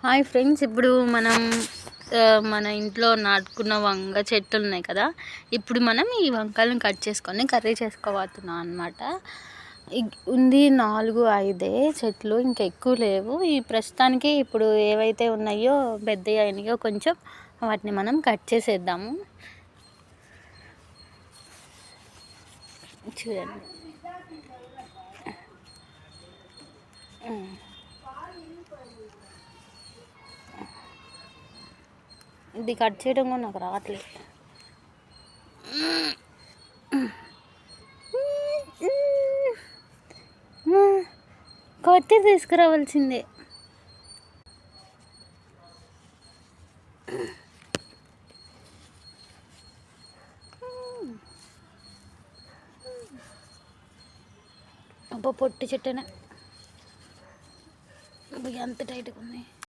Hi friends, ఇప్పుడు మనం మన ఇంట్లో నాటుకున్న వంగ చెట్లు ఉన్నాయి కదా. ఇప్పుడు మనం ఈ వంకాయలను కట్ చేసుకొని కర్రీ చేసుకోబోతున్నాం అనమాట. ఉంది 4-5 చెట్లు, ఇంకా ఎక్కువ లేవు. ఈ ప్రస్తుతానికి ఇప్పుడు ఏవైతే ఉన్నాయో పెద్దవి అయినాయో కొంచెం, వాటిని మనం కట్ చేసేద్దాము. చూడండి, ఇది కట్ చేయడం కూడా నాకు రావట్లేదు. కొట్టి తీసుకురావాల్సిందే. అబ్బా, పొట్టి చెట్టేనా ఎంత టైట్గా ఉన్నాయి.